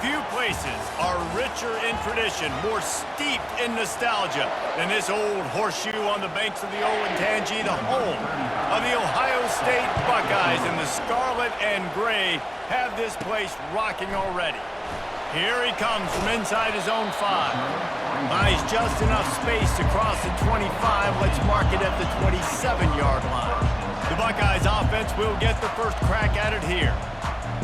Few places are richer in tradition, more steeped in nostalgia than this old horseshoe on the banks of the Olentangy, the home of the Ohio State Buckeyes. And the scarlet and gray have this place rocking already. Here he comes from inside his own 5. Buys just enough space to cross the 25. Let's mark it at the 27-yard line. The Buckeyes offense will get the first crack at it here.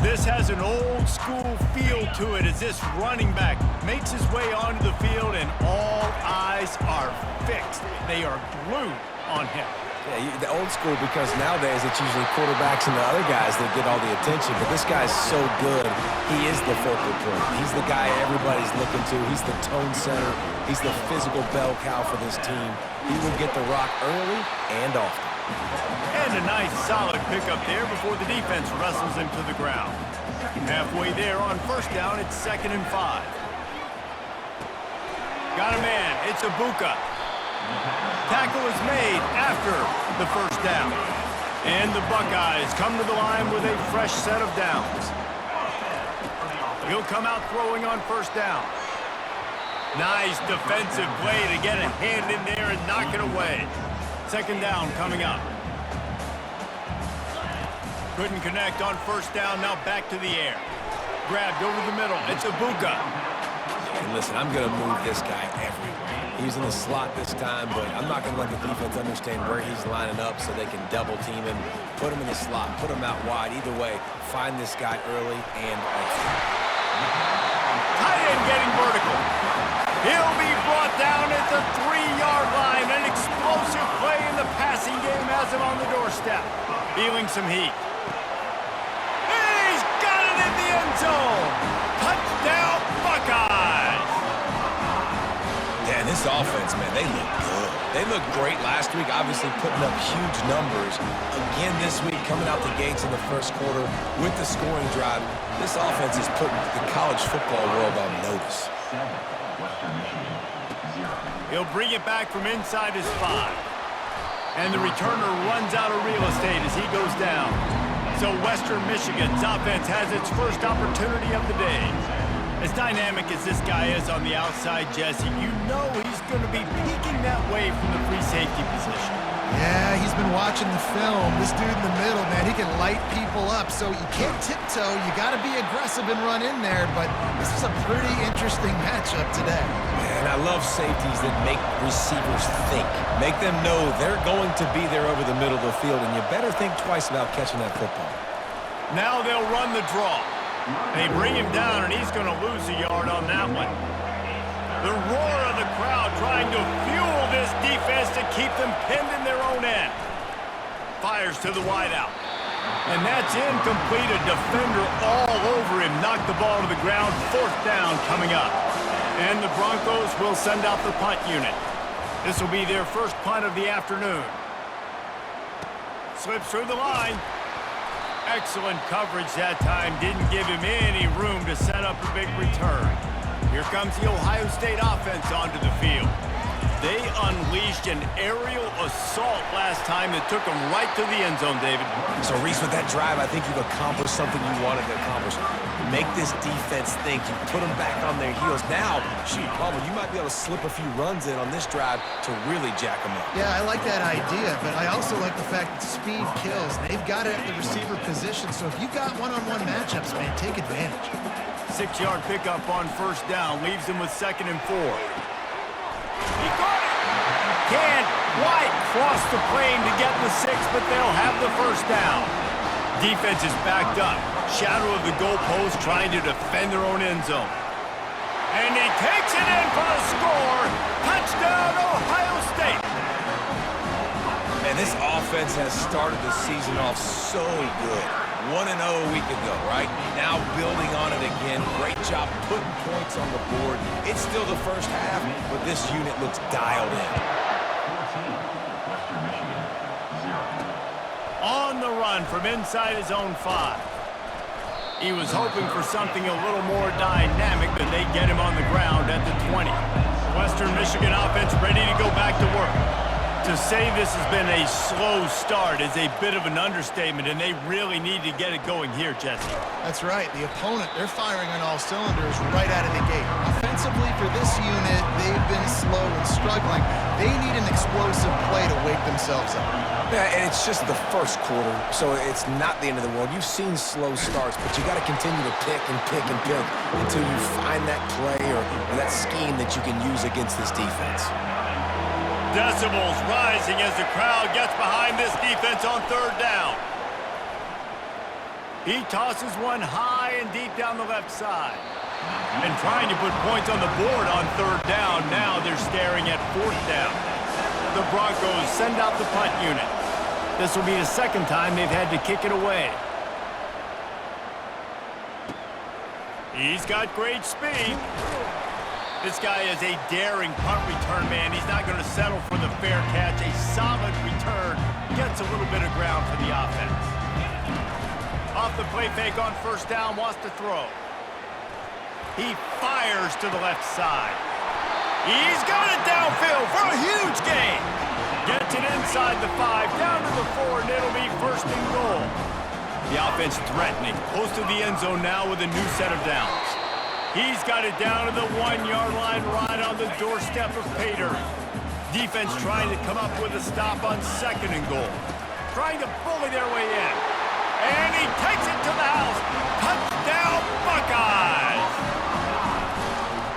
This has an old-school feel to it as this running back makes his way onto the field and all eyes are fixed. They are glued on him. Yeah, the old school because nowadays it's usually quarterbacks and the other guys that get all the attention, but this guy's so good. He is the focal point. He's the guy everybody's looking to. He's the tone setter. He's the physical bell cow for this team. He will get the rock early and often. And a nice solid pickup there before the defense wrestles him to the ground. Halfway there on first down, it's 2nd and 5. Got a man, it's Ibuka. Tackle is made after the first down. And the Buckeyes come to the line with a fresh set of downs. He'll come out throwing on first down. Nice defensive play to get a hand in there and knock it away. 2nd down coming up. Couldn't connect on first down, now back to the air. Grabbed over the middle, it's Ibuka. And listen, I'm going to move this guy everywhere. He's in the slot this time, but I'm not going to let the defense understand where he's lining up so they can double team him, put him in the slot, put him out wide. Either way, find this guy early and often. Tight end getting vertical. He'll be brought down at the 3-yard line. An explosive play in the passing game has him on the doorstep. Feeling some heat. He's got it in the end zone. Touchdown, Buckeyes. Yeah, and this offense, man, they look good. They looked great last week, obviously putting up huge numbers. Again this week, coming out the gates in the first quarter with the scoring drive. This offense is putting the college football world on notice. He'll bring it back from inside his 5. And the returner runs out of real estate as he goes down. So Western Michigan's offense has its first opportunity of the day. As dynamic as this guy is on the outside, Jesse, you know he's going to be peeking that way from the free safety position. Yeah, he's been watching the film. This dude in the middle, man, he can light people up. So you can't tiptoe. You got to be aggressive and run in there. But this is a pretty interesting matchup today. And I love safeties that make receivers think. Make them know they're going to be there over the middle of the field, and you better think twice about catching that football. Now they'll run the draw. They bring him down, and he's going to lose a yard on that one. The roar of the crowd trying to fuel this defense to keep them pinned in their own end. Fires to the wideout. And that's incomplete. A defender all over him. Knocked the ball to the ground. 4th down coming up. And the Broncos will send out the punt unit. This will be their first punt of the afternoon. Slips through the line. Excellent coverage that time. Didn't give him any room to set up a big return. Here comes the Ohio State offense onto the field. They unleashed an aerial assault last time that took them right to the end zone, David. So, Reese, with that drive, I think you've accomplished something you wanted to accomplish. Make this defense think. You put them back on their heels. Now, shoot, Palmer, you might be able to slip a few runs in on this drive to really jack them up. Yeah, I like that idea, but I also like the fact that speed kills. They've got it at the receiver position, so if you got one-on-one matchups, man, take advantage. 6-yard pickup on first down. Leaves him with 2nd and 4. He got it! Can't quite cross the plane to get the 6, but they'll have the first down. Defense is backed up. Shadow of the goalpost trying to defend their own end zone. And he takes it in for the score. Touchdown, Ohio State. Man, this offense has started the season off so good. 1-0 a week ago, right? Now building on it again. Great job putting points on the board. It's still the first half, but this unit looks dialed in. On the run from inside his own 5. He was hoping for something a little more dynamic, but they get him on the ground at the 20. Western Michigan offense ready to go back to work. To say this has been a slow start is a bit of an understatement, and they really need to get it going here, Jesse. That's right. The opponent, they're firing on all cylinders right out of the gate. Offensively for this unit, they've been slow and struggling. They need an explosive play to wake themselves up. Yeah, and it's just the first quarter, so it's not the end of the world. You've seen slow starts, but you got to continue to pick and pick and pick until you find that play or that scheme that you can use against this defense. Decibels rising as the crowd gets behind this defense on third down. He tosses one high and deep down the left side. And trying to put points on the board on third down, now they're staring at fourth down. The Broncos send out the punt unit. This will be the second time they've had to kick it away. He's got great speed. This guy is a daring punt return man. He's not going to settle for the fair catch. A solid return gets a little bit of ground for the offense. Off the play fake on first down, wants to throw. He fires to the left side. He's got it downfield for a huge gain. Gets it inside the 5, down to the 4, and it'll be first and goal. The offense threatening, close to the end zone now with a new set of downs. He's got it down to the 1-yard line right on the doorstep of Pater. Defense trying to come up with a stop on second and goal. Trying to bully their way in. And he takes it to the house. Touchdown, Buckeyes!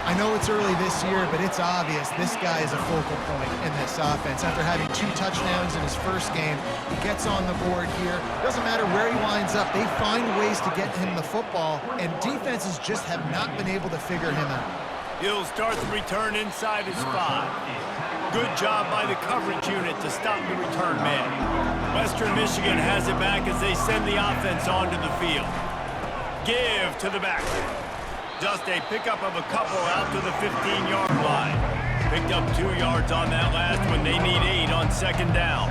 I know it's early this year, but it's obvious this guy is a focal point in this offense. After having 2 touchdowns in his first game, he gets on the board here. Doesn't matter where he winds up, they find ways to get him the football, and defenses just have not been able to figure him out. He'll start the return inside his 5. Good job by the coverage unit to stop the return man. Western Michigan has it back as they send the offense onto the field. Give to the back. Just a pickup of a couple out to the 15-yard line. Picked up 2 yards on that last one. They need 8 on second down.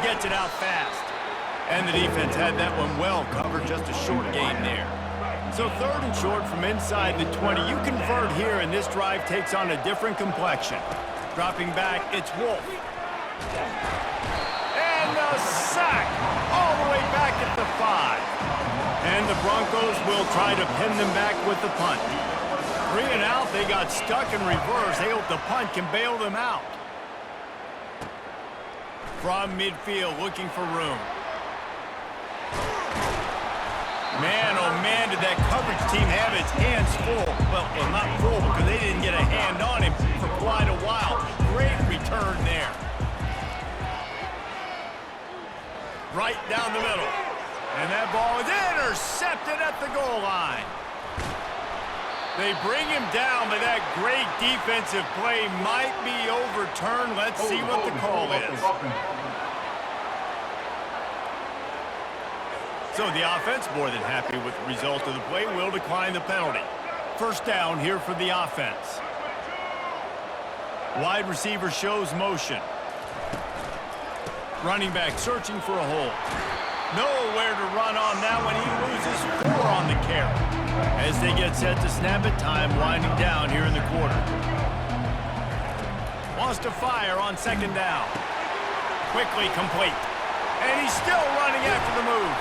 Gets it out fast. And the defense had that one well covered. Just a short gain there. So third and short from inside the 20. You convert here, and this drive takes on a different complexion. Dropping back, it's Wolf. And a sack all the way back at the 5. And the Broncos will try to pin them back with the punt. 3 and out, they got stuck in reverse. They hope the punt can bail them out. From midfield, looking for room. Man, oh man, did that coverage team have its hands full. Well, not full because they didn't get a hand on him for quite a while. Great return there. Right down the middle. And that ball is intercepted at the goal line. They bring him down, but that great defensive play might be overturned. Let's see what the call is. So the offense, more than happy with the result of the play, will decline the penalty. First down here for the offense. Wide receiver shows motion. Running back searching for a hole. Nowhere to run on that one. He loses 4 on the carry. As they get set to snap it, time winding down here in the quarter. Wants to fire on second down. Quickly complete. And he's still running after the move.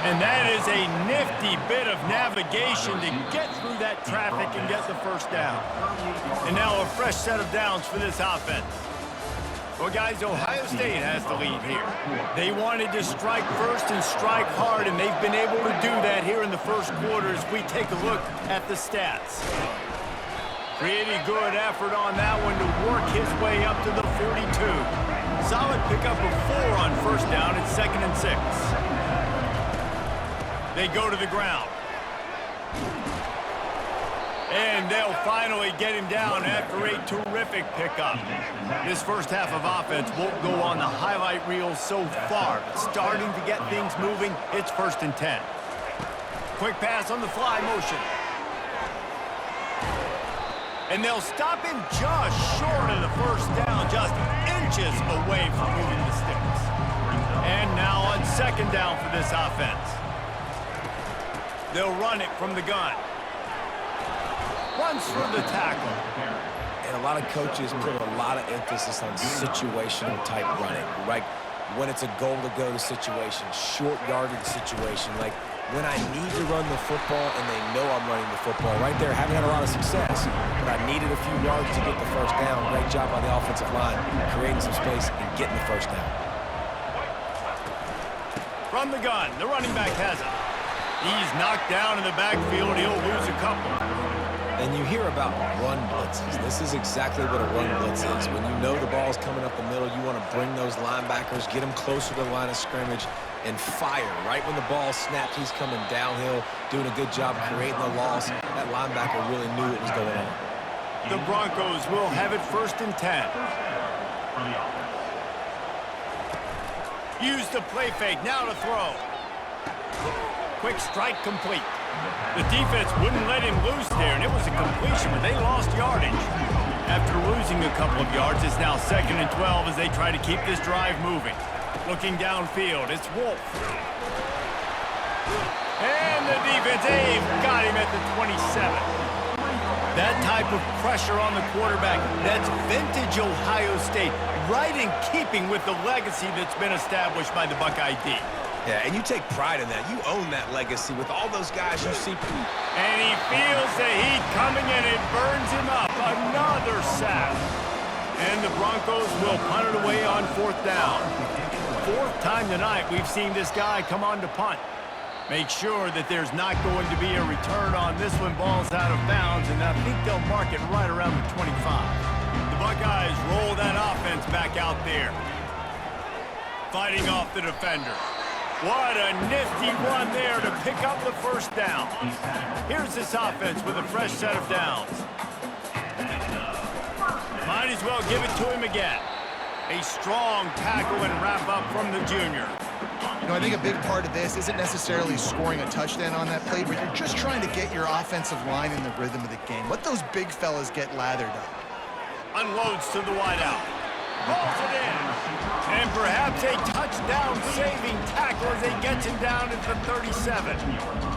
And that is a nifty bit of navigation to get through that traffic and get the first down. And now a fresh set of downs for this offense. Well, guys, Ohio State has the lead here. They wanted to strike first and strike hard, and they've been able to do that here in the first quarter as we take a look at the stats. Pretty good effort on that one to work his way up to the 42. Solid pickup of 4 on first down. It's 2nd and 6. They go to the ground. And they'll finally get him down after a terrific pickup. This first half of offense won't go on the highlight reel so far. Starting to get things moving, it's 1st and 10. Quick pass on the fly motion. And they'll stop him just short of the first down, just inches away from moving the sticks. And now on second down for this offense. They'll run it from the gun. Runs for the tackle. and a lot of coaches put a lot of emphasis on situational type running, right? When it's a goal to go to situation, short yardage situation, like when I need to run the football and they know I'm running the football. Right there, haven't had a lot of success, but I needed a few yards to get the first down. Great job by the offensive line, creating some space and getting the first down. From the gun, the running back has it. He's knocked down in the backfield. He'll lose a couple. And you hear about run blitzes. This is exactly what a run blitz is. When you know the ball's coming up the middle, you want to bring those linebackers, get them closer to the line of scrimmage, and fire. Right when the ball snaps, he's coming downhill, doing a good job creating the loss. That linebacker really knew what was going on. The Broncos will have it 1st and 10. Use the play fake, now to throw. Quick strike complete. The defense wouldn't let him loose there, and it was a completion, but they lost yardage. After losing a couple of yards, it's now 2nd and 12 as they try to keep this drive moving. Looking downfield, it's Wolf. And the defense, got him at the 27. That type of pressure on the quarterback, that's vintage Ohio State, right in keeping with the legacy that's been established by the Buckeye D. Yeah, and you take pride in that. You own that legacy with all those guys you see. And he feels the heat coming, and it burns him up. Another sack. And the Broncos will punt it away on 4th down. 4th time tonight we've seen this guy come on to punt. Make sure that there's not going to be a return on this one. Ball's out of bounds, and I think they'll mark it right around the 25. The Buckeyes roll that offense back out there. Fighting off the defender. What a nifty run there to pick up the first down. Here's this offense with a fresh set of downs. Might as well give it to him again. A strong tackle and wrap up from the junior. You know, I think a big part of this isn't necessarily scoring a touchdown on that play, but you're just trying to get your offensive line in the rhythm of the game. Let those big fellas get lathered up. Unloads to the wideout. Rolls it in. And perhaps a touchdown-saving tackle as he gets him down at the 37.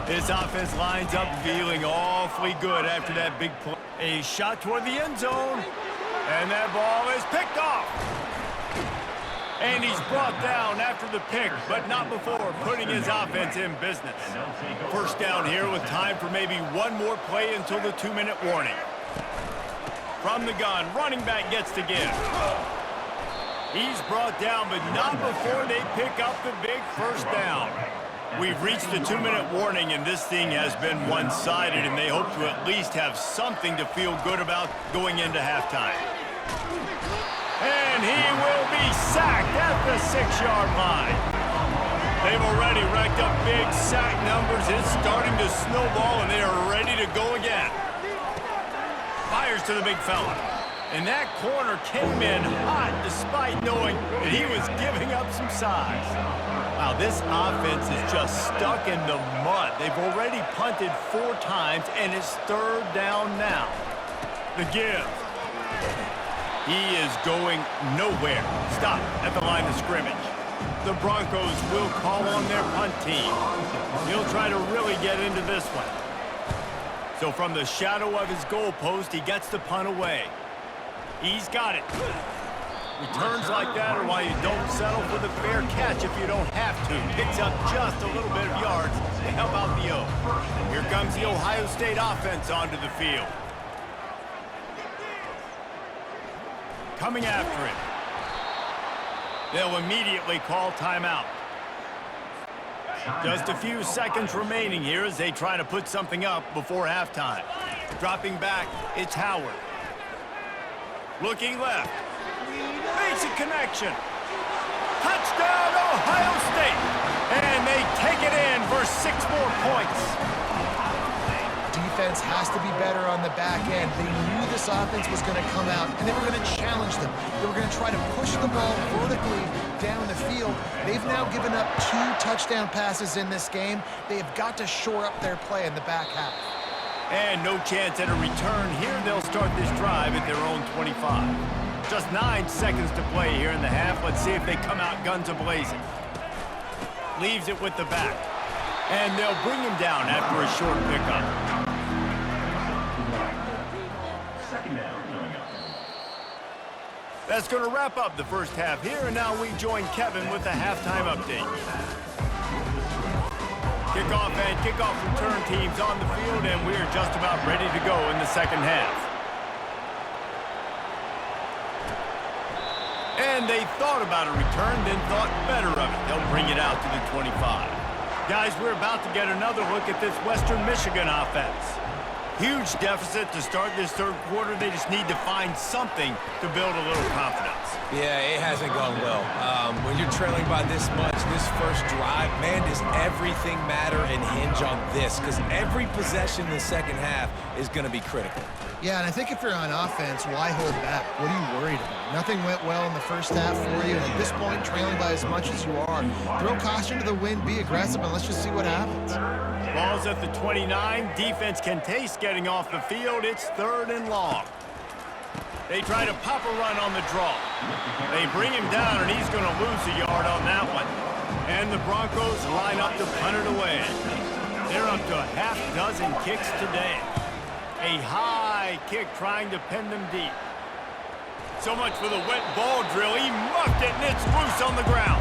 This offense lines up feeling awfully good after that big play. A shot toward the end zone. And that ball is picked off. And he's brought down after the pick, but not before putting his offense in business. First down here with time for maybe one more play until the 2-minute warning. From the gun, running back gets to give. He's brought down, but not before they pick up the big first down. We've reached the 2-minute warning, and this thing has been one-sided, and they hope to at least have something to feel good about going into halftime. And he will be sacked at the 6-yard line. They've already racked up big sack numbers. It's starting to snowball, and they are ready to go again. Fires to the big fella. And that corner came in hot despite knowing that he was giving up some size. Wow, this offense is just stuck in the mud. They've already punted 4 times, and it's 3rd down now. The give. He is going nowhere. Stop at the line of scrimmage. The Broncos will call on their punt team. He'll try to really get into this one. So from the shadow of his goalpost, he gets the punt away. He's got it. Returns like that are why you don't settle for the fair catch if you don't have to. Picks up just a little bit of yards to help out the O. Here comes the Ohio State offense onto the field. Coming after him. They'll immediately call timeout. Just a few seconds remaining here as they try to put something up before halftime. Dropping back, it's Howard. Looking left. Basic connection. Touchdown, Ohio State. And they take it in for 6 more points. Defense has to be better on the back end. They knew this offense was going to come out, and they were going to challenge them. They were going to try to push the ball vertically down the field. They've now given up 2 touchdown passes in this game. They have got to shore up their play in the back half. And no chance at a return here. They'll start this drive at their own 25. Just 9 seconds to play here in the half. Let's see if they come out guns a-blazing. Leaves it with the back. And they'll bring him down after a short pickup. That's going to wrap up the first half here, and now we join Kevin with the halftime update. Kickoff and kickoff return teams on the field, and we're just about ready to go in the second half. And they thought about a return, then thought better of it. They'll bring it out to the 25. Guys, we're about to get another look at this Western Michigan offense. Huge deficit to start this third quarter. They just need to find something to build a little confidence. Yeah, it hasn't gone well. When you're trailing by this much, this first drive, man, does everything matter and hinge on this? Because every possession in the second half is going to be critical. Yeah, and I think if you're on offense, why hold back? What are you worried about? Nothing went well in the first half for you. At this point, trailing by as much as you are, throw caution to the wind, be aggressive, and let's just see what happens. Ball's at the 29. Defense can taste getting off the field. It's 3rd and long. They try to pop a run on the draw. They bring him down, and he's going to lose a yard on that one. And the Broncos line up to punt it away. They're up to a half dozen kicks today. A high kick trying to pin them deep. So much for the wet ball drill. He muffed it, and it's loose on the ground.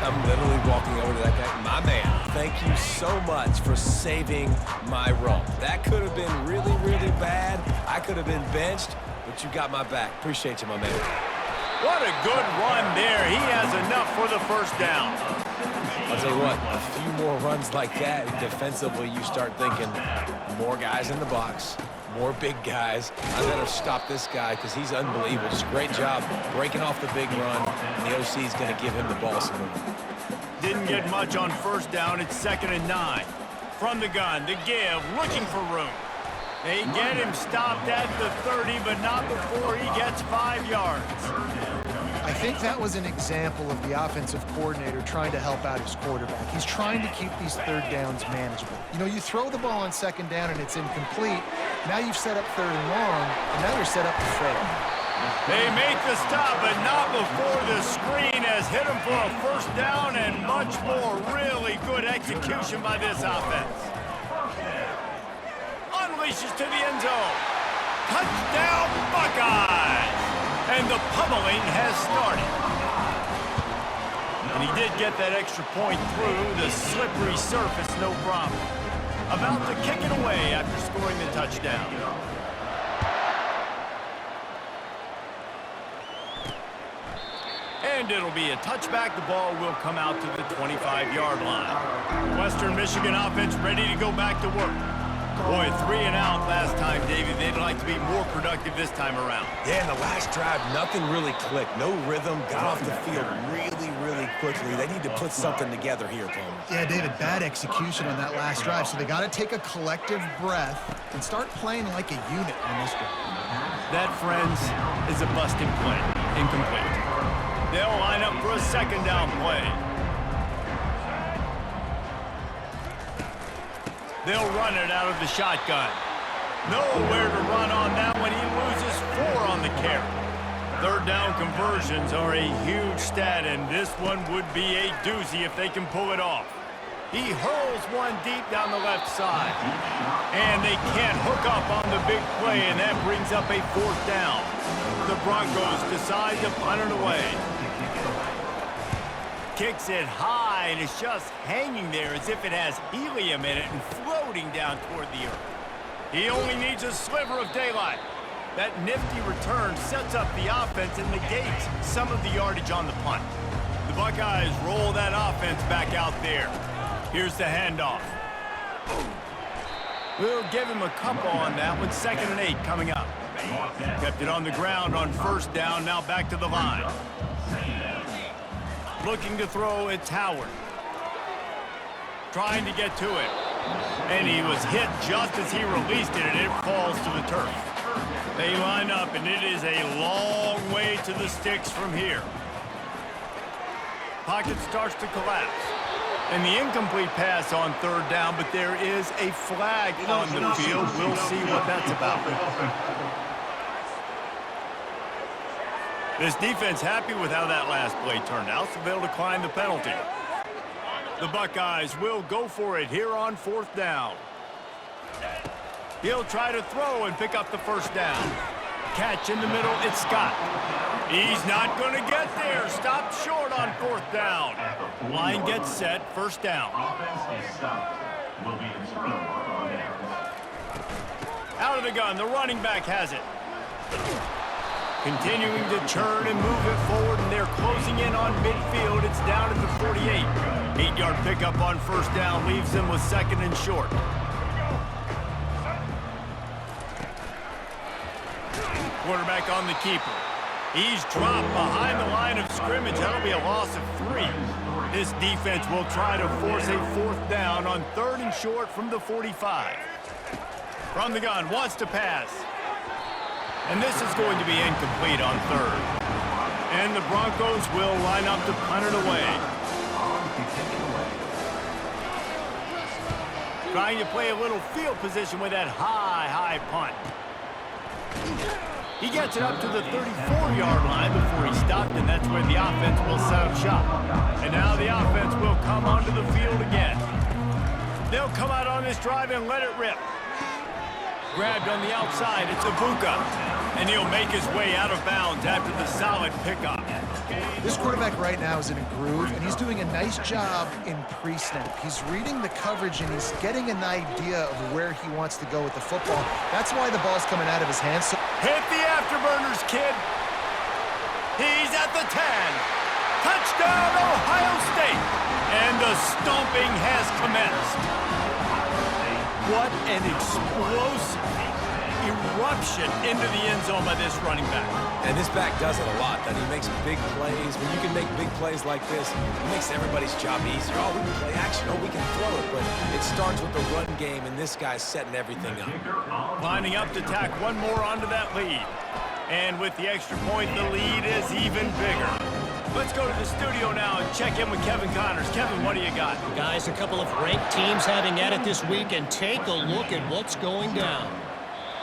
I'm literally walking over to that guy. My man, thank you so much for saving my rump. That could have been really, really bad. I could have been benched, but you got my back. Appreciate you, my man. What a good run there. He has enough for the first down. I'll tell you what, a few more runs like that, defensively, you start thinking more guys in the box, more big guys. I better stop this guy because he's unbelievable. Just great job breaking off the big run, and the OC is going to give him the ball some more. Didn't get much on first down. It's 2nd and 9. From the gun, the give, looking for room. They get him stopped at the 30, but not before he gets 5 yards. I think that was an example of the offensive coordinator trying to help out his quarterback. He's trying to keep these third downs manageable. You know, you throw the ball on 2nd down and it's incomplete. Now you've set up 3rd and long, and now you're set up to fail. They make the stop, but not before the screen has hit him for a first down and much more. Really good execution by this offense. Unleashes to the end zone. Touchdown, Buckeyes! And the pummeling has started. And he did get that extra point through the slippery surface, no problem. About to kick it away after scoring the touchdown. And it'll be a touchback. The ball will come out to the 25-yard line. Western Michigan offense ready to go back to work. Boy, 3 and out last time, David. They'd like to be more productive this time around. Yeah, in the last drive, nothing really clicked. No rhythm, got off the field really, really quickly. They need to put something together here, Tony. Yeah, David, bad execution on that last drive, so they got to take a collective breath and start playing like a unit on this drive. That, friends, is a busted play. Incomplete. They'll line up for a 2nd down play. They'll run it out of the shotgun. Nowhere to run on that one. He loses 4 on the carry. 3rd down conversions are a huge stat, and this one would be a doozy if they can pull it off. He hurls one deep down the left side. And they can't hook up on the big play, and that brings up a 4th down. The Broncos decide to punt it away. Kicks it high, and it's just hanging there as if it has helium in it and floating down toward the earth. He only needs a sliver of daylight. That nifty return sets up the offense and negates some of the yardage on the punt. The Buckeyes roll that offense back out there. Here's the handoff. We'll give him a couple on that one. 2nd and 8 coming up. Kept it on the ground on 1st down, now back to the line. Looking to throw, it's Howard. Trying to get to it. And he was hit just as he released it, and it falls to the turf. They line up, and it is a long way to the sticks from here. Pocket starts to collapse. And the incomplete pass on 3rd down, but there is a flag on the field. We'll see what that's about. This defense happy with how that last play turned out, so they'll decline the penalty. The Buckeyes will go for it here on 4th down. He'll try to throw and pick up the 1st down. Catch in the middle, it's Scott. He's not going to get there. Stop short on 4th down. Line gets set, 1st down. Out of the gun, the running back has it. Continuing to churn and move it forward, and they're closing in on midfield. It's down at the 48. 8-yard pickup on 1st down leaves them with 2nd and short. Quarterback on the keeper. He's dropped behind the line of scrimmage. That'll be a loss of 3. This defense will try to force a 4th down on 3rd and short from the 45. From the gun, wants to pass. And this is going to be incomplete on 3rd. And the Broncos will line up to punt it away. Trying to play a little field position with that high punt. He gets it up to the 34-yard line before he stopped, and that's where the offense will set up shop. And now the offense will come onto the field again. They'll come out on this drive and let it rip. Grabbed on the outside, it's Ibuka. And he'll make his way out of bounds after the solid pickup. This quarterback right now is in a groove, and he's doing a nice job in pre-snap. He's reading the coverage, and he's getting an idea of where he wants to go with the football. That's why the ball's coming out of his hands. So hit the afterburners, kid. He's at the 10. Touchdown, Ohio State. And the stomping has commenced. What an explosive eruption into the end zone by this running back. And this back does it a lot. That he makes big plays. When you can make big plays like this, it makes everybody's job easier. Oh, we can play action. Oh, we can throw it. But it starts with the run game, and this guy's setting everything up. Lining up to tack one more onto that lead. And with the extra point, the lead is even bigger. Let's go to the studio now and check in with Kevin Connors. Kevin, what do you got? Guys, a couple of ranked teams having at it this week, and take a look at what's going down.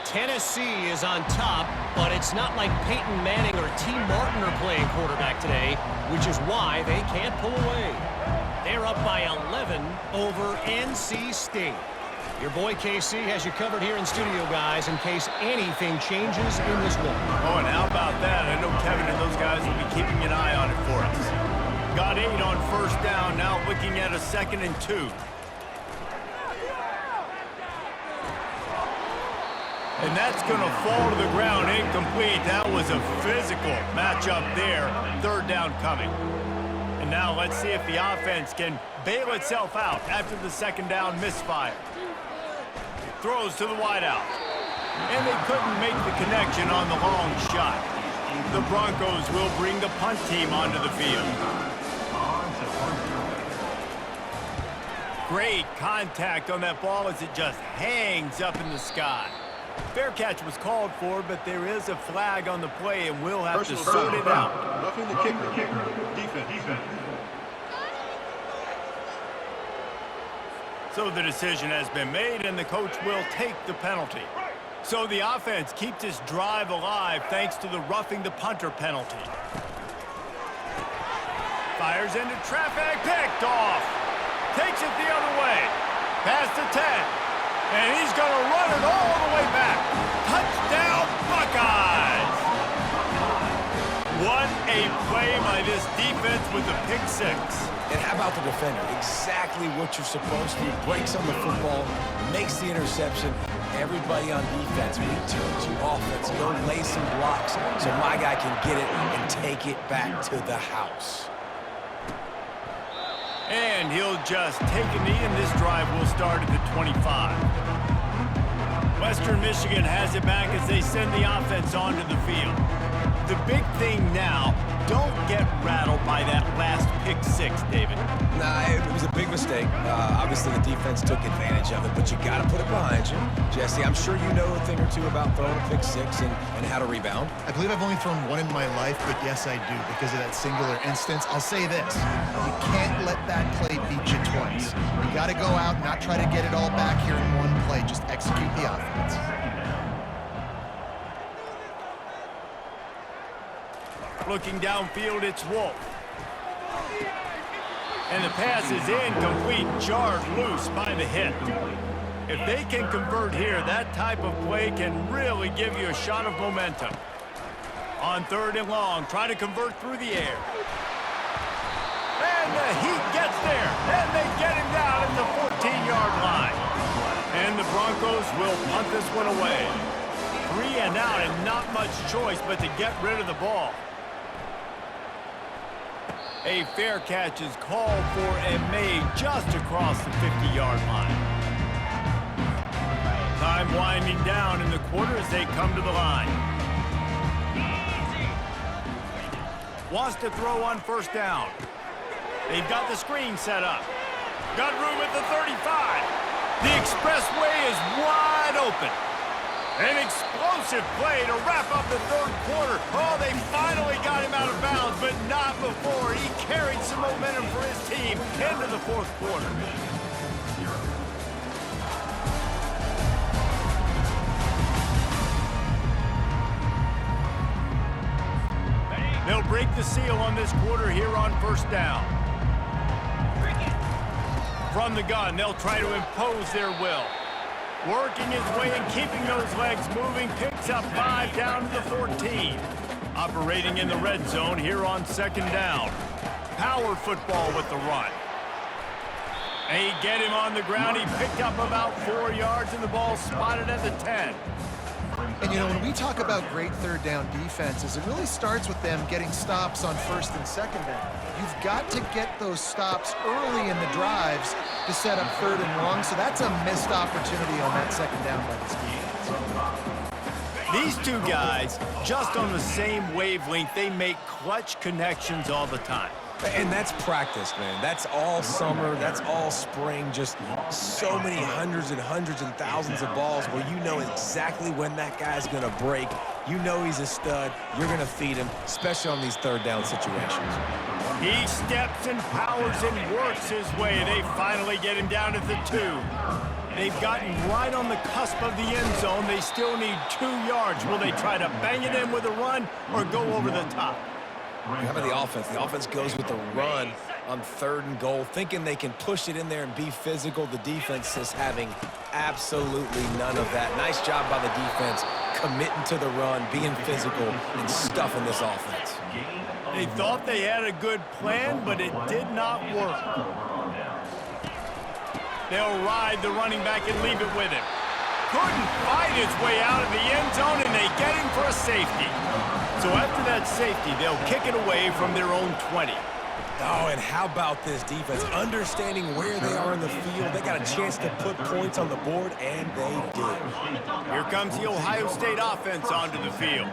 Tennessee is on top, but it's not like Peyton Manning or T. Martin are playing quarterback today, which is why they can't pull away. They're up by 11 over NC State. Your boy KC has you covered here in studio, guys, in case anything changes in this one. Oh, and how about that? I know Kevin and those guys will be keeping an eye on it for us. Got 8 on 1st down, now looking at a 2nd and 2. And that's going to fall to the ground incomplete. That was a physical matchup there. 3rd down coming. And now let's see if the offense can bail itself out after the 2nd down misfire. Throws to the wideout. And they couldn't make the connection on the long shot. The Broncos will bring the punt team onto the field. Great contact on that ball as it just hangs up in the sky. Fair catch was called for, but there is a flag on the play, and we'll have to sort it out. Roughing the kicker. Defense. So the decision has been made, and the coach will take the penalty. So the offense keeps this drive alive thanks to the roughing the punter penalty. Fires into traffic, picked off. Takes it the other way. Past the 10. And he's going to run it all the way back. Touchdown, Buckeyes! What a play by this defense with the pick 6. And how about the defender? Exactly what you're supposed to. Breaks on the football, makes the interception. Everybody on defense, we turn to offense. Go lay some blocks so my guy can get it and take it back to the house. And he'll just take a knee, and this drive will start at the 25. Western Michigan has it back as they send the offense onto the field. The big thing now, don't get rattled by that last pick 6, David. Nah, it was a big mistake. Obviously, the defense took advantage of it, but you got to put it behind you. Jesse, I'm sure you know a thing or two about throwing a pick 6 and how to rebound. I believe I've only thrown one in my life, but yes, I do, because of that singular instance. I'll say this. You can't let that play beat you twice. You got to go out and not try to get it all back here in one play. Just execute the offense. Looking downfield, it's Wolf. And the pass is incomplete, jarred loose by the hit. If they can convert here, that type of play can really give you a shot of momentum. On 3rd and long, try to convert through the air. And the Heat gets there, and they get him down at the 14-yard line. And the Broncos will punt this one away. 3 and out, and not much choice but to get rid of the ball. A fair catch is called for and made just across the 50-yard line. Time winding down in the quarter as they come to the line. Wants to throw on 1st down. They've got the screen set up. Got room at the 35. The expressway is wide open. An explosive play to wrap up the 3rd quarter. Oh, they finally got him out of bounds, but not before. He carried some momentum for his team into the 4th quarter. They'll break the seal on this quarter here on 1st down. From the gun, they'll try to impose their will. Working his way and keeping those legs moving, picks up 5 down to the 14. Operating in the red zone here on 2nd down. Power football with the run. They get him on the ground. He picked up about 4 yards, and the ball spotted at the 10. And, you know, when we talk about great 3rd down defenses, it really starts with them getting stops on 1st and 2nd down. You've got to get those stops early in the drives to set up 3rd and long, so that's a missed opportunity on that 2nd down by this defense. These two guys, just on the same wavelength, they make clutch connections all the time. And that's practice, man. That's all summer. That's all spring. Just so many hundreds and thousands of balls where you know exactly when that guy's going to break. You know he's a stud. You're going to feed him, especially on these 3rd down situations. He steps and powers and works his way. They finally get him down at the 2. They've gotten right on the cusp of the end zone. They still need 2 yards. Will they try to bang it in with a run or go over the top? How about the offense? The offense goes with the run on 3rd and goal, thinking they can push it in there and be physical. The defense is having absolutely none of that. Nice job by the defense, committing to the run, being physical, and stuffing this offense. They thought they had a good plan, but it did not work. They'll ride the running back and leave it with him. Couldn't fight his way out of the end zone, and they get him for a safety. So after that safety, they'll kick it away from their own 20. Oh, and how about this defense? Understanding where they are in the field. They got a chance to put points on the board, and they did. Here comes the Ohio State offense onto the field.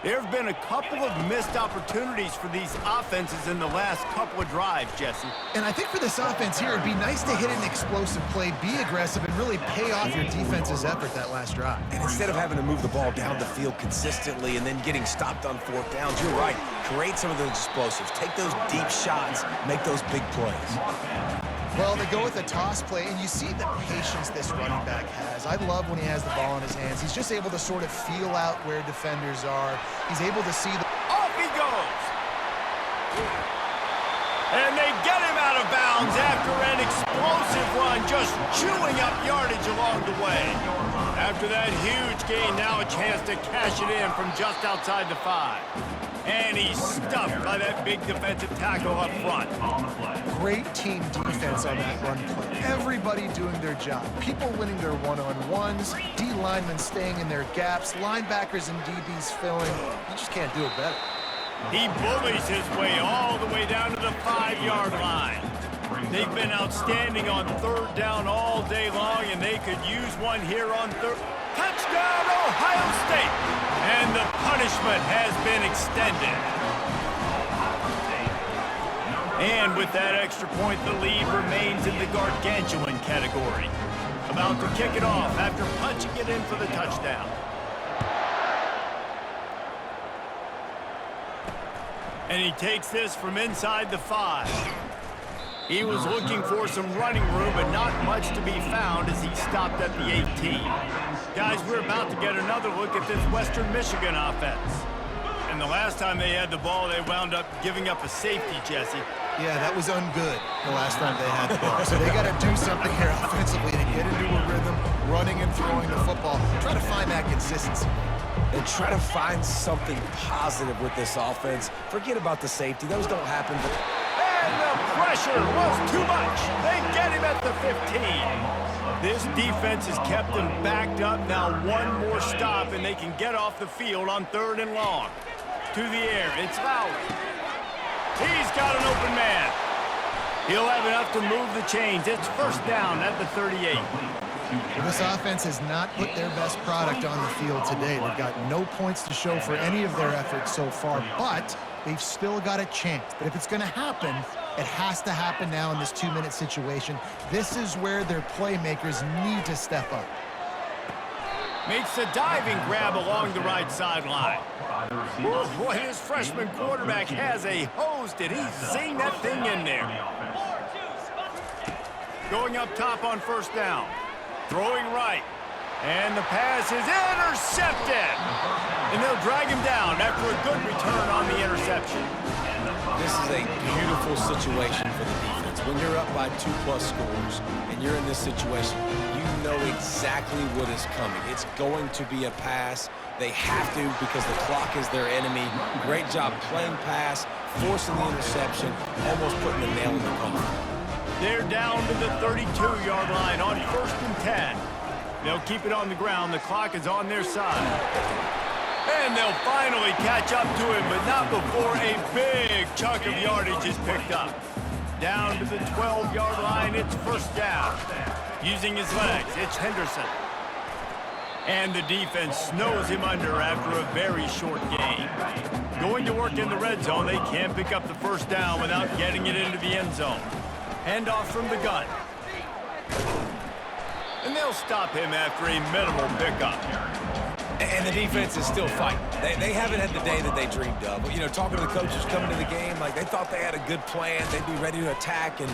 There have been a couple of missed opportunities for these offenses in the last couple of drives, Jesse. And I think for this offense here, it'd be nice to hit an explosive play, be aggressive, and really pay off your defense's effort that last drive. And instead of having to move the ball down the field consistently and then getting stopped on 4th downs, you're right. Create some of those explosives. Take those deep shots. Make those big plays. Well, they go with a toss play, and you see the patience this running back has. I love when he has the ball in his hands. He's just able to sort of feel out where defenders are. He's able to see the... Off he goes! And they get him out of bounds after an explosive run, just chewing up yardage along the way. After that huge gain, now a chance to cash it in from just outside the 5. And he's stuffed by that big defensive tackle up front. Great team defense on that run play. Everybody doing their job. People winning their one-on-ones, D linemen staying in their gaps, linebackers and DBs filling. You just can't do it better. He bullies his way all the way down to the 5-yard line. They've been outstanding on 3rd down all day long, and they could use one here on 3rd. Touchdown, Ohio State! And the punishment has been extended. And with that extra point, the lead remains in the gargantuan category. About to kick it off after punching it in for the touchdown. And he takes this from inside the 5. He was looking for some running room, but not much to be found as he stopped at the 18. Guys, we're about to get another look at this Western Michigan offense. And the last time they had the ball, they wound up giving up a safety, Jesse. Yeah, that was ungood the last time they had the ball. So they got to do something here offensively to get into a rhythm, running and throwing the football. Try to find that consistency. and try to find something positive with this offense. Forget about the safety. Those don't happen. And the pressure was too much. They get him at the 15. This defense has kept them backed up. Now one more stop, and they can get off the field on 3rd and long. To the air, it's Lowry. He's got an open man. He'll have enough to move the chains. It's 1st down at the 38. Well, this offense has not put their best product on the field today. They've got no points to show for any of their efforts so far, but they've still got a chance. But if it's going to happen, it has to happen now in this 2-minute situation. This is where their playmakers need to step up. Makes a diving grab along the right sideline. Boy, this freshman quarterback has a hose. Did he zing that thing in there? Going up top on 1st down. Throwing right. And the pass is intercepted. And they'll drag him down after a good return on the interception. This is a beautiful situation for the defense. When you're up by 2+ scores and you're in this situation, you know exactly what is coming. It's going to be a pass. They have to because the clock is their enemy. Great job playing pass, forcing the interception, almost putting the nail in the coffin. They're down to the 32-yard line on 1st and 10. They'll keep it on the ground. The clock is on their side. And they'll finally catch up to him, but not before a big chunk of yardage is picked up. Down to the 12-yard line, it's 1st down. Using his legs, it's Henderson. And the defense snows him under after a very short gain. Going to work in the red zone, they can't pick up the 1st down without getting it into the end zone. Handoff from the gun. And they'll stop him after a minimal pickup. And the defense is still fighting. They haven't had the day that they dreamed of. You know, talking to the coaches coming to the game, like they thought they had a good plan. They'd be ready to attack and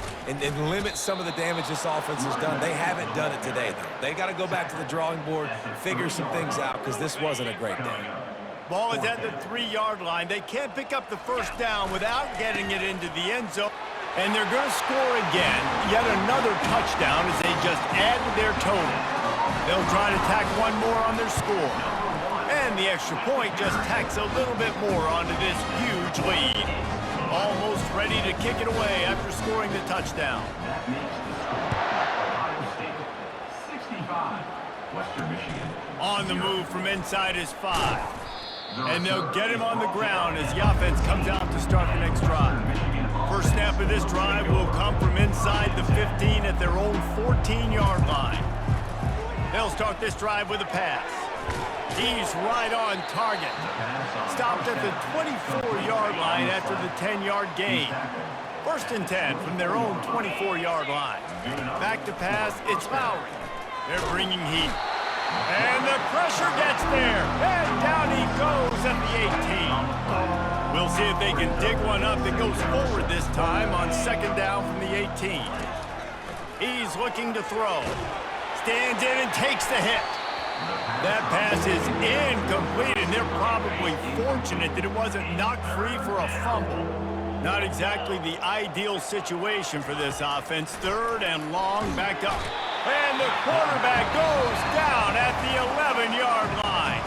limit some of the damage this offense has done. They haven't done it today, though. They got to go back to the drawing board, figure some things out, because this wasn't a great day. Ball is at the 3-yard line. They can't pick up the 1st down without getting it into the end zone. And they're going to score again. Yet another touchdown as they just add to their total. They'll try to tack one more on their score. And the extra point just tacks a little bit more onto this huge lead. Almost ready to kick it away after scoring the touchdown. On the move from inside his 5. And they'll get him on the ground as the offense comes out to start the next drive. First snap of this drive will come from inside the 15 at their own 14-yard line. They'll start this drive with a pass. He's right on target. Stopped at the 24-yard line after the 10-yard gain. 1st and 10 from their own 24-yard line. Back to pass, it's Lowry. They're bringing heat. And the pressure gets there. And down he goes at the 18. We'll see if they can dig one up that goes forward this time on 2nd down from the 18. He's looking to throw. Stands in and takes the hit. That pass is incomplete, and they're probably fortunate that it wasn't knocked free for a fumble. Not exactly the ideal situation for this offense. 3rd and long, back up. And the quarterback goes down at the 11-yard line.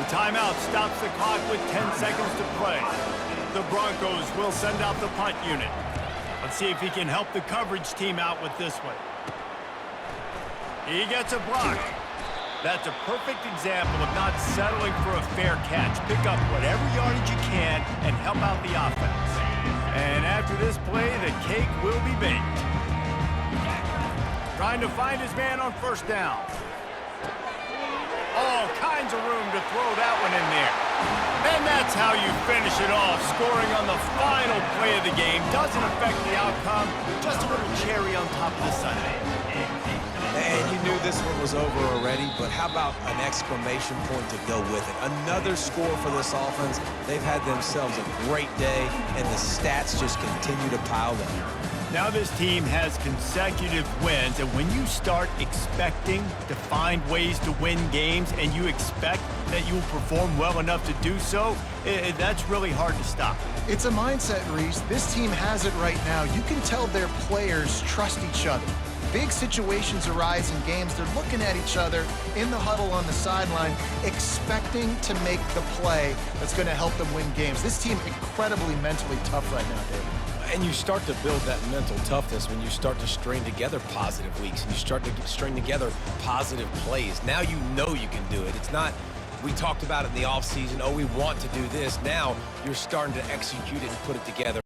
The timeout stops the clock with 10 seconds to play. The Broncos will send out the punt unit. Let's see if he can help the coverage team out with this one. He gets a block. That's a perfect example of not settling for a fair catch. Pick up whatever yardage you can and help out the offense. And after this play, the cake will be baked. Trying to find his man on 1st down. All kinds of room to throw that one in there. And that's how you finish it off. Scoring on the final play of the game doesn't affect the outcome. Just a little cherry on top of the sundae. And you knew this one was over already, but how about an exclamation point to go with it? Another score for this offense. They've had themselves a great day, and the stats just continue to pile up. Now this team has consecutive wins, and when you start expecting to find ways to win games and you expect that you will perform well enough to do so, that's really hard to stop. It's a mindset, Reese. This team has it right now. You can tell their players trust each other. big situations arise in games, they're looking at each other in the huddle on the sideline, expecting to make the play that's going to help them win games. This team incredibly mentally tough right now, David. And you start to build that mental toughness when you start to string together positive weeks and you start to string together positive plays. Now you know you can do it. It's not, we talked about it in the offseason, oh, we want to do this. Now you're starting to execute it and put it together.